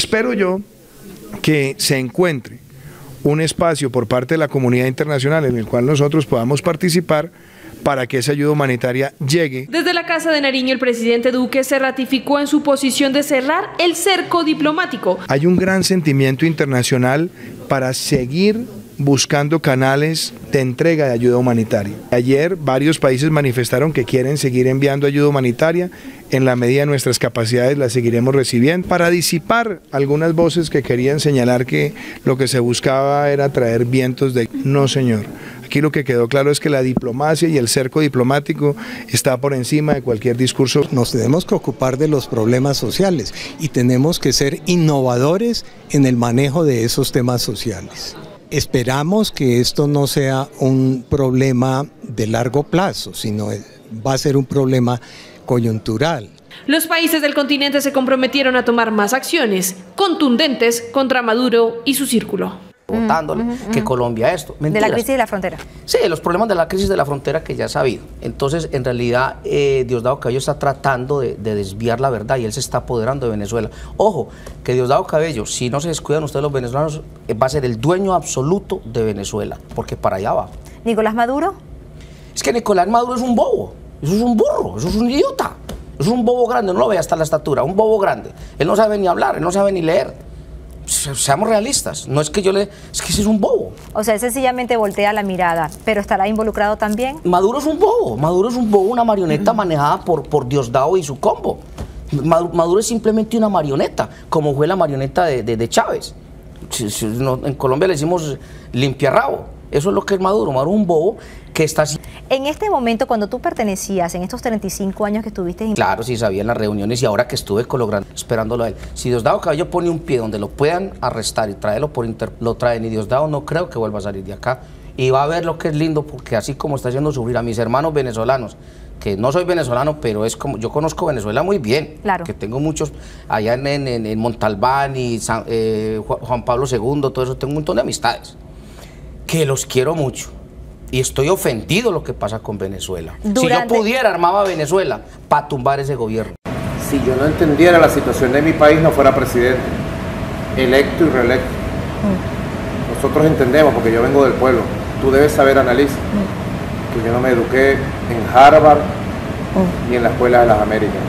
Espero yo que se encuentre un espacio por parte de la comunidad internacional en el cual nosotros podamos participar para que esa ayuda humanitaria llegue. Desde la Casa de Nariño, el presidente Duque se ratificó en su posición de cerrar el cerco diplomático. Hay un gran sentimiento internacional para seguir buscando canales de entrega de ayuda humanitaria. Ayer varios países manifestaron que quieren seguir enviando ayuda humanitaria. En la medida de nuestras capacidades la seguiremos recibiendo para disipar algunas voces que querían señalar que lo que se buscaba era traer vientos de... No, señor. Aquí lo que quedó claro es que la diplomacia y el cerco diplomático está por encima de cualquier discurso. Nos tenemos que ocupar de los problemas sociales y tenemos que ser innovadores en el manejo de esos temas sociales. Esperamos que esto no sea un problema de largo plazo, sino va a ser un problema coyuntural. Los países del continente se comprometieron a tomar más acciones contundentes contra Maduro y su círculo. Votándole que Colombia esto. Mentiras. De la crisis de la frontera. Sí, los problemas de la crisis de la frontera que ya ha sabido. Entonces, en realidad, Diosdado Cabello está tratando de desviar la verdad y él se está apoderando de Venezuela. Ojo, que Diosdado Cabello, si no se descuidan ustedes los venezolanos, va a ser el dueño absoluto de Venezuela, porque para allá va. ¿Nicolás Maduro? Es que Nicolás Maduro es un bobo, eso es un burro, eso es un idiota. Es un bobo grande, no lo ve hasta la estatura, un bobo grande. Él no sabe ni hablar, él no sabe ni leer. Seamos realistas, no es que es que ese es un bobo. O sea, él sencillamente voltea la mirada, pero ¿estará involucrado también? Maduro es un bobo, una marioneta manejada por Diosdado y su combo. Maduro es simplemente una marioneta, como fue la marioneta de Chávez. En Colombia le decimos limpiarrabo, eso es lo que es Maduro. Maduro es un bobo que está... En este momento, cuando tú pertenecías, en estos 35 años que estuviste... Claro, sí sabía en las reuniones y ahora que estuve esperándolo a él. Si Diosdado Cabello pone un pie donde lo puedan arrestar y traerlo lo traen, y Diosdado no creo que vuelva a salir de acá. Y va a ver lo que es lindo, porque así como está haciendo sufrir a mis hermanos venezolanos, que no soy venezolano, pero es como yo conozco Venezuela muy bien, claro, que tengo muchos allá en Montalbán y Juan Pablo II, todo eso, tengo un montón de amistades, que los quiero mucho. Y estoy ofendido lo que pasa con Venezuela. Si yo pudiera, armaba Venezuela para tumbar ese gobierno. Si yo no entendiera la situación de mi país, no fuera presidente, electo y reelecto. Nosotros entendemos, porque yo vengo del pueblo. Tú debes saber, Annalise, que yo no me eduqué en Harvard ni en la Escuela de las Américas.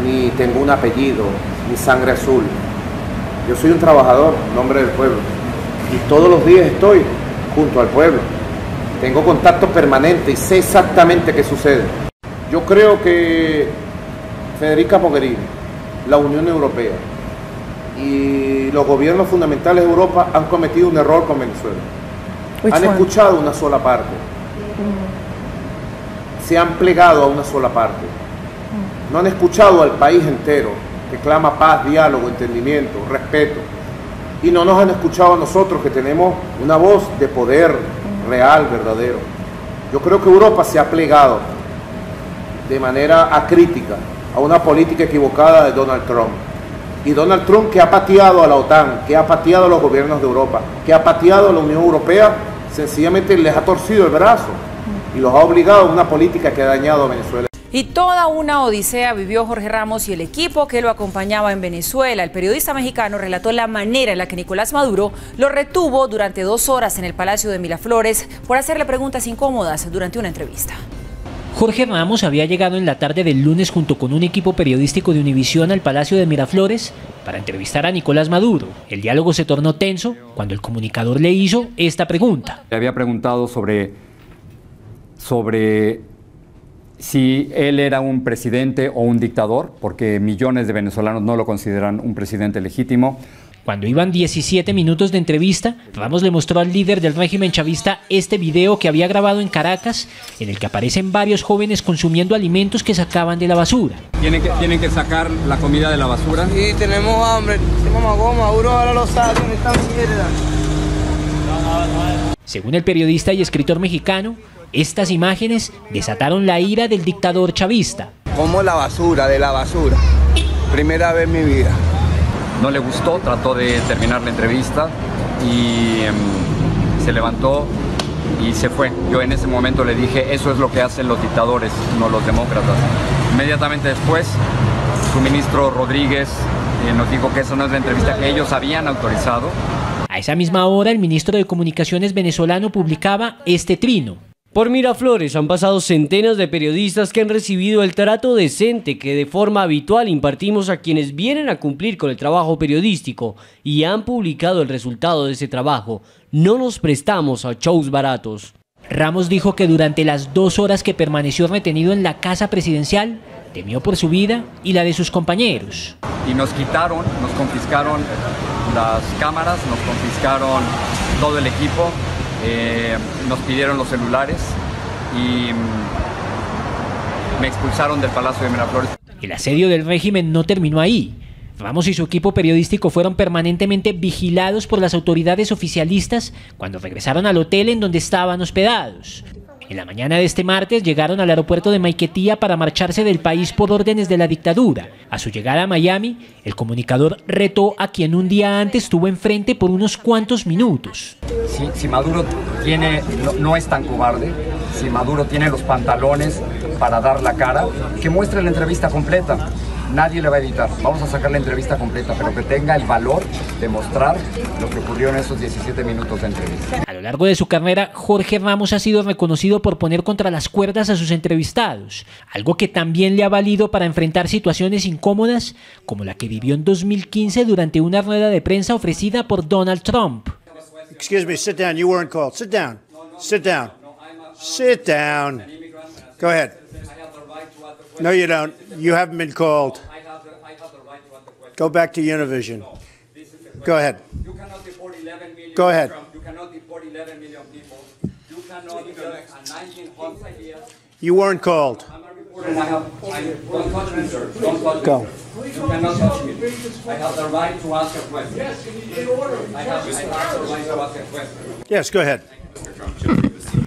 Ni tengo un apellido, ni sangre azul. Yo soy un trabajador, un hombre del pueblo. Y todos los días estoy junto al pueblo. Tengo contacto permanente y sé exactamente qué sucede. Yo creo que Federica Mogherini, la Unión Europea y los gobiernos fundamentales de Europa han cometido un error con Venezuela. Han escuchado una sola parte. Se han plegado a una sola parte. No han escuchado al país entero que clama paz, diálogo, entendimiento, respeto. Y no nos han escuchado a nosotros que tenemos una voz de poder real, verdadero. Yo creo que Europa se ha plegado de manera acrítica a una política equivocada de Donald Trump. Y Donald Trump, que ha pateado a la OTAN, que ha pateado a los gobiernos de Europa, que ha pateado a la Unión Europea, sencillamente les ha torcido el brazo y los ha obligado a una política que ha dañado a Venezuela. Y toda una odisea vivió Jorge Ramos y el equipo que lo acompañaba en Venezuela. El periodista mexicano relató la manera en la que Nicolás Maduro lo retuvo durante 2 horas en el Palacio de Miraflores por hacerle preguntas incómodas durante una entrevista. Jorge Ramos había llegado en la tarde del lunes junto con un equipo periodístico de Univisión al Palacio de Miraflores para entrevistar a Nicolás Maduro. El diálogo se tornó tenso cuando el comunicador le hizo esta pregunta. Le había preguntado sobre si él era un presidente o un dictador, porque millones de venezolanos no lo consideran un presidente legítimo. Cuando iban 17 minutos de entrevista, Ramos le mostró al líder del régimen chavista este video que había grabado en Caracas, en el que aparecen varios jóvenes consumiendo alimentos que sacaban de la basura. ¿Tienen que sacar la comida de la basura? Sí, tenemos hambre, tenemos Maduro ahora lo sabe, esta mierda. Según el periodista y escritor mexicano, estas imágenes desataron la ira del dictador chavista. Como la basura, de la basura. Primera vez en mi vida. No le gustó, trató de terminar la entrevista y se levantó y se fue. Yo en ese momento le dije, eso es lo que hacen los dictadores, no los demócratas. Inmediatamente después, su ministro Rodríguez nos dijo que esa no es la entrevista que ellos habían autorizado. A esa misma hora, el ministro de Comunicaciones venezolano publicaba este trino. Por Miraflores han pasado centenas de periodistas que han recibido el trato decente que de forma habitual impartimos a quienes vienen a cumplir con el trabajo periodístico y han publicado el resultado de ese trabajo. No nos prestamos a shows baratos. Ramos dijo que durante las 2 horas que permaneció retenido en la casa presidencial, temió por su vida y la de sus compañeros. Y nos confiscaron las cámaras, nos confiscaron todo el equipo, nos pidieron los celulares y me expulsaron del Palacio de Miraflores. El asedio del régimen no terminó ahí. Ramos y su equipo periodístico fueron permanentemente vigilados por las autoridades oficialistas cuando regresaron al hotel en donde estaban hospedados. En la mañana de este martes llegaron al aeropuerto de Maiquetía para marcharse del país por órdenes de la dictadura. A su llegada a Miami, el comunicador retó a quien un día antes estuvo enfrente por unos cuantos minutos. Si Maduro no es tan cobarde, si Maduro tiene los pantalones para dar la cara, que muestre la entrevista completa. Nadie le va a editar, vamos a sacar la entrevista completa, pero que tenga el valor de mostrar lo que ocurrió en esos 17 minutos de entrevista. A lo largo de su carrera, Jorge Ramos ha sido reconocido por poner contra las cuerdas a sus entrevistados, algo que también le ha valido para enfrentar situaciones incómodas, como la que vivió en 2015 durante una rueda de prensa ofrecida por Donald Trump. Excuse me, sit down, you weren't called. Sit down, sit down, sit down. Go ahead. No, you don't. You haven't been called. Go back to Univision. Go ahead. Go ahead. You weren't called. Go. You cannot touch me. I have the right to ask a question. I have the right to ask a question. Yes, go ahead.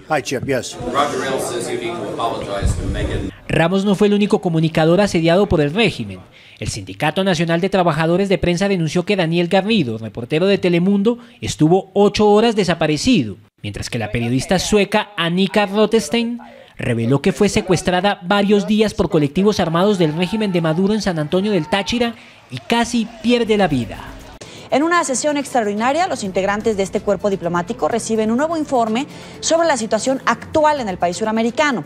Hi, Chip. Yes. Roger Ailes says you need to apologize to Megan. Ramos no fue el único comunicador asediado por el régimen. El Sindicato Nacional de Trabajadores de Prensa denunció que Daniel Garrido, reportero de Telemundo, estuvo 8 horas desaparecido, mientras que la periodista sueca Annika Rothenstein reveló que fue secuestrada varios días por colectivos armados del régimen de Maduro en San Antonio del Táchira y casi pierde la vida. En una sesión extraordinaria, los integrantes de este cuerpo diplomático reciben un nuevo informe sobre la situación actual en el país suramericano.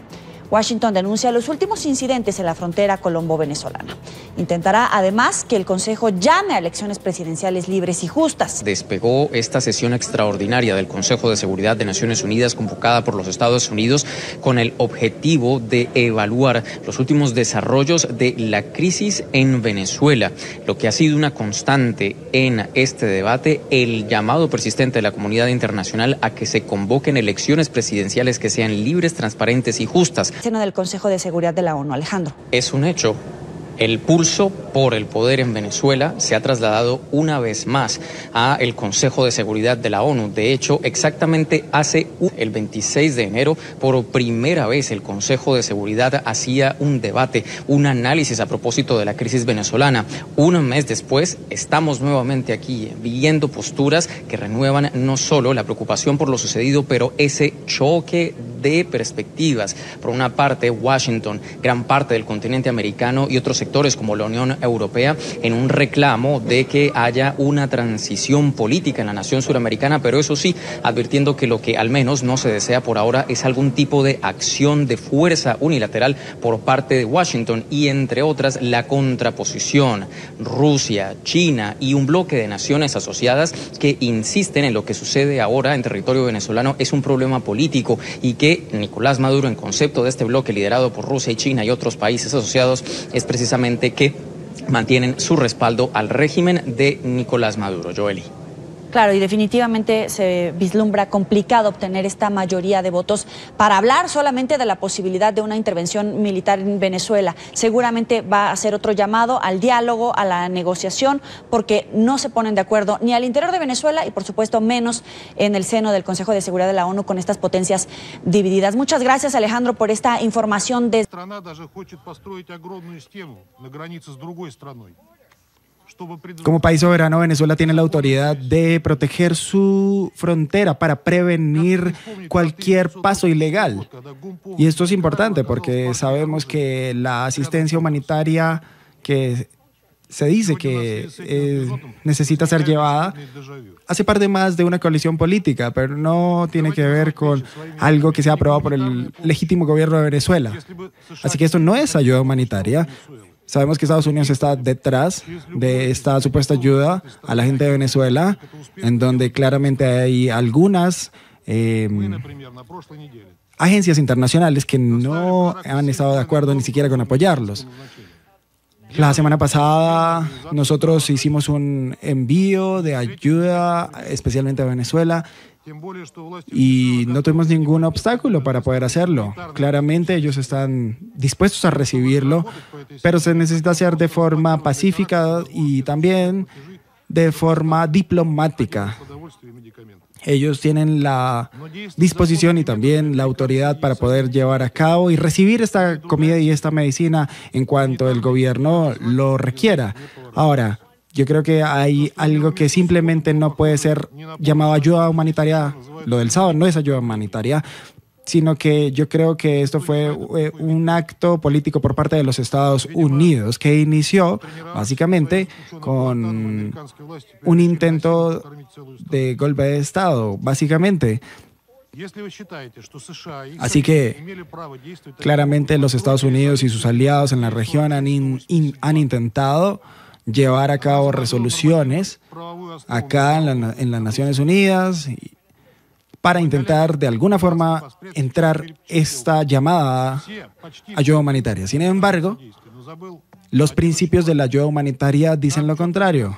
Washington denuncia los últimos incidentes en la frontera colombo-venezolana. Intentará además que el Consejo llame a elecciones presidenciales libres y justas. Despegó esta sesión extraordinaria del Consejo de Seguridad de Naciones Unidas convocada por los Estados Unidos con el objetivo de evaluar los últimos desarrollos de la crisis en Venezuela. Lo que ha sido una constante en este debate, el llamado persistente de la comunidad internacional a que se convoquen elecciones presidenciales que sean libres, transparentes y justas. Seno del Consejo de Seguridad de la ONU, Alejandro. Es un hecho. El pulso por el poder en Venezuela se ha trasladado una vez más a el Consejo de Seguridad de la ONU. De hecho, exactamente el 26 de enero, por primera vez el Consejo de Seguridad hacía un debate, un análisis a propósito de la crisis venezolana. Un mes después, estamos nuevamente aquí viendo posturas que renuevan no solo la preocupación por lo sucedido, pero ese choque de perspectivas. Por una parte, Washington, gran parte del continente americano y otros sectores como la Unión Europea en un reclamo de que haya una transición política en la nación suramericana, pero eso sí, advirtiendo que lo que al menos no se desea por ahora es algún tipo de acción de fuerza unilateral por parte de Washington y entre otras la contraposición Rusia, China y un bloque de naciones asociadas que insisten en lo que sucede ahora en territorio venezolano es un problema político y que Nicolás Maduro en concepto de este bloque liderado por Rusia y China y otros países asociados es precisamente que mantienen su respaldo al régimen de Nicolás Maduro. Joely. Claro, y definitivamente se vislumbra complicado obtener esta mayoría de votos para hablar solamente de la posibilidad de una intervención militar en Venezuela. Seguramente va a ser otro llamado al diálogo, a la negociación, porque no se ponen de acuerdo ni al interior de Venezuela y por supuesto menos en el seno del Consejo de Seguridad de la ONU con estas potencias divididas. Muchas gracias, Alejandro, por esta información. Como país soberano, Venezuela tiene la autoridad de proteger su frontera para prevenir cualquier paso ilegal. Y esto es importante porque sabemos que la asistencia humanitaria que se dice que necesita ser llevada, hace parte más de una coalición política, pero no tiene que ver con algo que sea aprobado por el legítimo gobierno de Venezuela. Así que esto no es ayuda humanitaria. Sabemos que Estados Unidos está detrás de esta supuesta ayuda a la gente de Venezuela, en donde claramente hay algunas agencias internacionales que no han estado de acuerdo ni siquiera con apoyarlos. La semana pasada nosotros hicimos un envío de ayuda, especialmente a Venezuela, y no tuvimos ningún obstáculo para poder hacerlo. Claramente ellos están dispuestos a recibirlo, pero se necesita hacer de forma pacífica y también de forma diplomática. Ellos tienen la disposición y también la autoridad para poder llevar a cabo y recibir esta comida y esta medicina en cuanto el gobierno lo requiera. Ahora, yo creo que hay algo que simplemente no puede ser llamado ayuda humanitaria. Lo del sábado no es ayuda humanitaria, sino que yo creo que esto fue un acto político por parte de los Estados Unidos que inició básicamente con un intento de golpe de Estado, básicamente. Así que claramente los Estados Unidos y sus aliados en la región han intentado llevar a cabo resoluciones acá en las Naciones Unidas para intentar de alguna forma entrar esta llamada ayuda humanitaria. Sin embargo, los principios de la ayuda humanitaria dicen lo contrario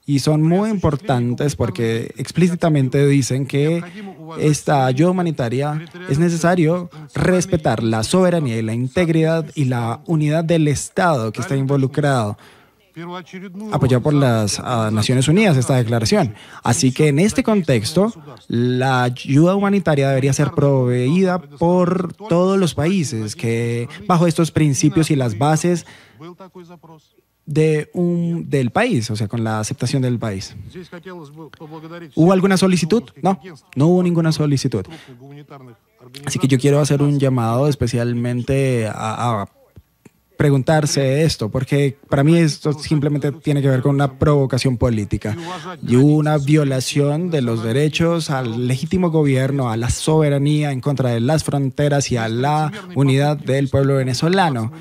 y son muy importantes porque explícitamente dicen que esta ayuda humanitaria es necesario respetar la soberanía y la integridad y la unidad del Estado que está involucrado. Apoyado por las Naciones Unidas esta declaración. Así que en este contexto, la ayuda humanitaria debería ser proveída por todos los países que bajo estos principios y las bases del país, o sea, con la aceptación del país. ¿Hubo alguna solicitud? No, no hubo ninguna solicitud. Así que yo quiero hacer un llamado especialmente a preguntarse esto, porque para mí esto simplemente tiene que ver con una provocación política y una violación de los derechos al legítimo gobierno, a la soberanía en contra de las fronteras y a la unidad del pueblo venezolano.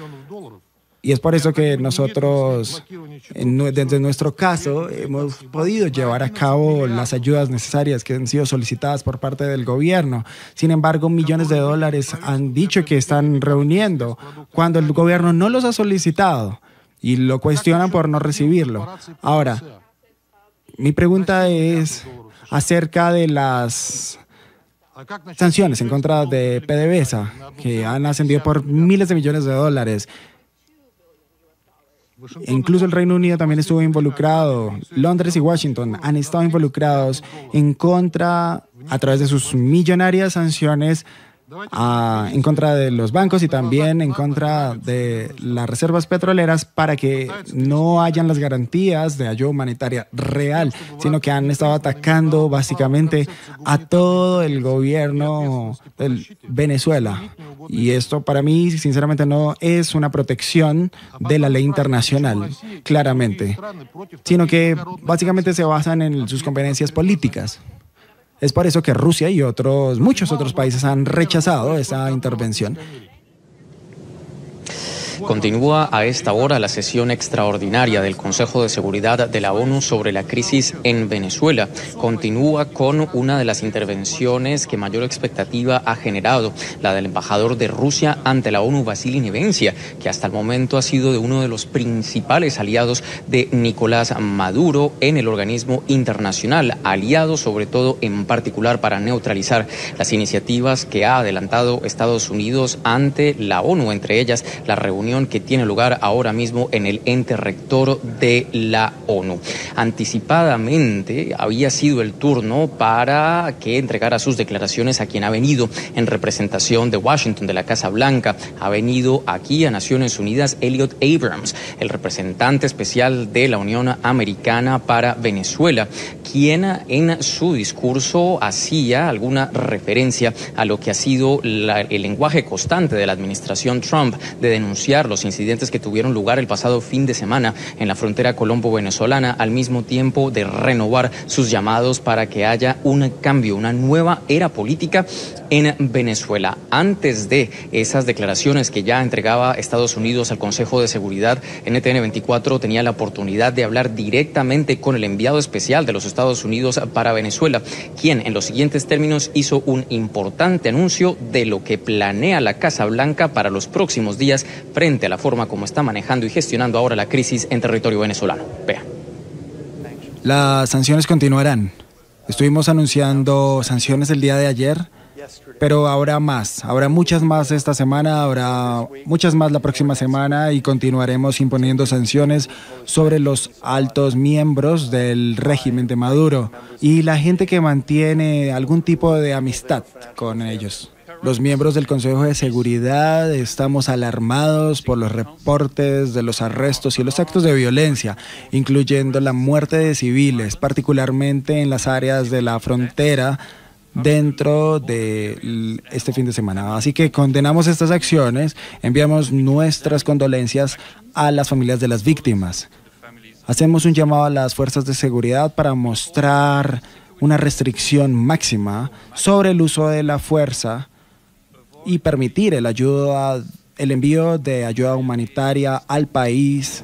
Y es por eso que nosotros, desde nuestro caso, hemos podido llevar a cabo las ayudas necesarias que han sido solicitadas por parte del gobierno. Sin embargo, millones de dólares han dicho que están reuniendo cuando el gobierno no los ha solicitado y lo cuestionan por no recibirlo. Ahora, mi pregunta es acerca de las sanciones en contra de PDVSA, que han ascendido por miles de millones de dólares. Incluso el Reino Unido también estuvo involucrado. Londres y Washington han estado involucrados en contra, a través de sus millonarias sanciones, en contra de los bancos y también en contra de las reservas petroleras para que no hayan las garantías de ayuda humanitaria real, sino que han estado atacando básicamente a todo el gobierno de Venezuela. Y esto para mí, sinceramente, no es una protección de la ley internacional, claramente, sino que básicamente se basan en sus conveniencias políticas. Es por eso que Rusia y muchos otros países han rechazado esa intervención. Continúa a esta hora la sesión extraordinaria del Consejo de Seguridad de la ONU sobre la crisis en Venezuela. Continúa con una de las intervenciones que mayor expectativa ha generado, la del embajador de Rusia ante la ONU, Vasily Nevencia, que hasta el momento ha sido de uno de los principales aliados de Nicolás Maduro en el organismo internacional, aliado sobre todo en particular para neutralizar las iniciativas que ha adelantado Estados Unidos ante la ONU, entre ellas la reunión que tiene lugar ahora mismo en el ente rector de la ONU. Anticipadamente había sido el turno para que entregara sus declaraciones a quien ha venido en representación de Washington, de la Casa Blanca. Ha venido aquí a Naciones Unidas Elliot Abrams, el representante especial de la Unión Americana para Venezuela, quien en su discurso hacía alguna referencia a lo que ha sido el lenguaje constante de la administración Trump de denunciar lamentar los incidentes que tuvieron lugar el pasado fin de semana en la frontera colombo-venezolana, al mismo tiempo de renovar sus llamados para que haya un cambio, una nueva era política en Venezuela. Antes de esas declaraciones que ya entregaba Estados Unidos al Consejo de Seguridad, NTN 24 tenía la oportunidad de hablar directamente con el enviado especial de los Estados Unidos para Venezuela, quien en los siguientes términos hizo un importante anuncio de lo que planea la Casa Blanca para los próximos días frente a la forma como está manejando y gestionando ahora la crisis en territorio venezolano. Vea. Las sanciones continuarán. Estuvimos anunciando sanciones el día de ayer, pero habrá más, habrá muchas más esta semana, habrá muchas más la próxima semana y continuaremos imponiendo sanciones sobre los altos miembros del régimen de Maduro y la gente que mantiene algún tipo de amistad con ellos. Los miembros del Consejo de Seguridad estamos alarmados por los reportes de los arrestos y los actos de violencia, incluyendo la muerte de civiles, particularmente en las áreas de la frontera dentro de este fin de semana. Así que condenamos estas acciones, enviamos nuestras condolencias a las familias de las víctimas. Hacemos un llamado a las fuerzas de seguridad para mostrar una restricción máxima sobre el uso de la fuerza y permitir el envío de ayuda humanitaria al país.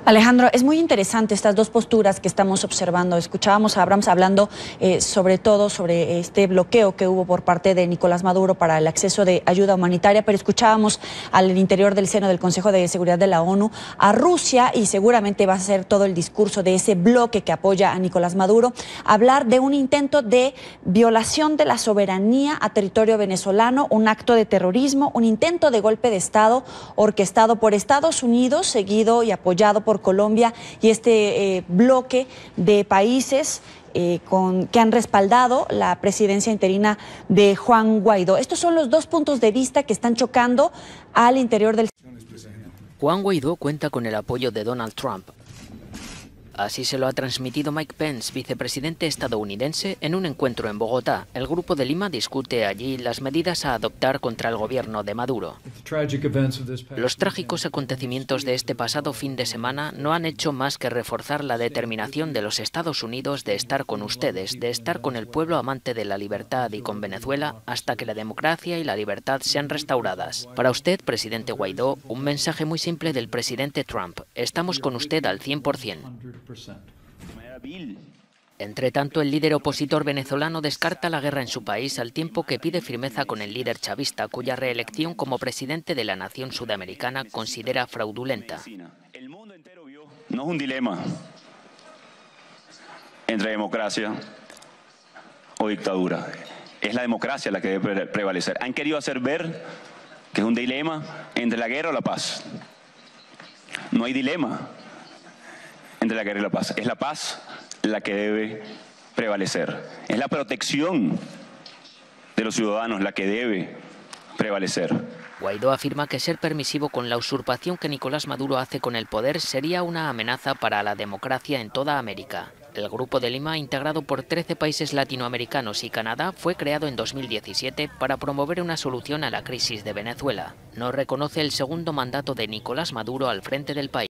Alejandro, es muy interesante estas dos posturas que estamos observando. Escuchábamos a Abrams hablando sobre todo sobre este bloqueo que hubo por parte de Nicolás Maduro para el acceso de ayuda humanitaria, pero escuchábamos al interior del seno del Consejo de Seguridad de la ONU a Rusia, y seguramente va a ser todo el discurso de ese bloque que apoya a Nicolás Maduro, hablar de un intento de violación de la soberanía a territorio venezolano, un acto de terrorismo, un intento de golpe de Estado orquestado por Estados Unidos, seguido y apoyado por Colombia y este bloque de países que han respaldado la presidencia interina de Juan Guaidó. Estos son los dos puntos de vista que están chocando al interior del... Juan Guaidó cuenta con el apoyo de Donald Trump. Así se lo ha transmitido Mike Pence, vicepresidente estadounidense, en un encuentro en Bogotá. El Grupo de Lima discute allí las medidas a adoptar contra el gobierno de Maduro. Los trágicos acontecimientos de este pasado fin de semana no han hecho más que reforzar la determinación de los Estados Unidos de estar con ustedes, de estar con el pueblo amante de la libertad y con Venezuela hasta que la democracia y la libertad sean restauradas. Para usted, presidente Guaidó, un mensaje muy simple del presidente Trump. Estamos con usted al 100%. Entre tanto, el líder opositor venezolano descarta la guerra en su país al tiempo que pide firmeza con el líder chavista, cuya reelección como presidente de la nación sudamericana considera fraudulenta. No es un dilema entre democracia o dictadura. Es la democracia la que debe prevalecer. Han querido hacer ver que es un dilema entre la guerra o la paz. No hay dilema entre la guerra y la paz. Es la paz la que debe prevalecer. Es la protección de los ciudadanos la que debe prevalecer. Guaidó afirma que ser permisivo con la usurpación que Nicolás Maduro hace con el poder sería una amenaza para la democracia en toda América. El Grupo de Lima, integrado por 13 países latinoamericanos y Canadá, fue creado en 2017 para promover una solución a la crisis de Venezuela. No reconoce el segundo mandato de Nicolás Maduro al frente del país.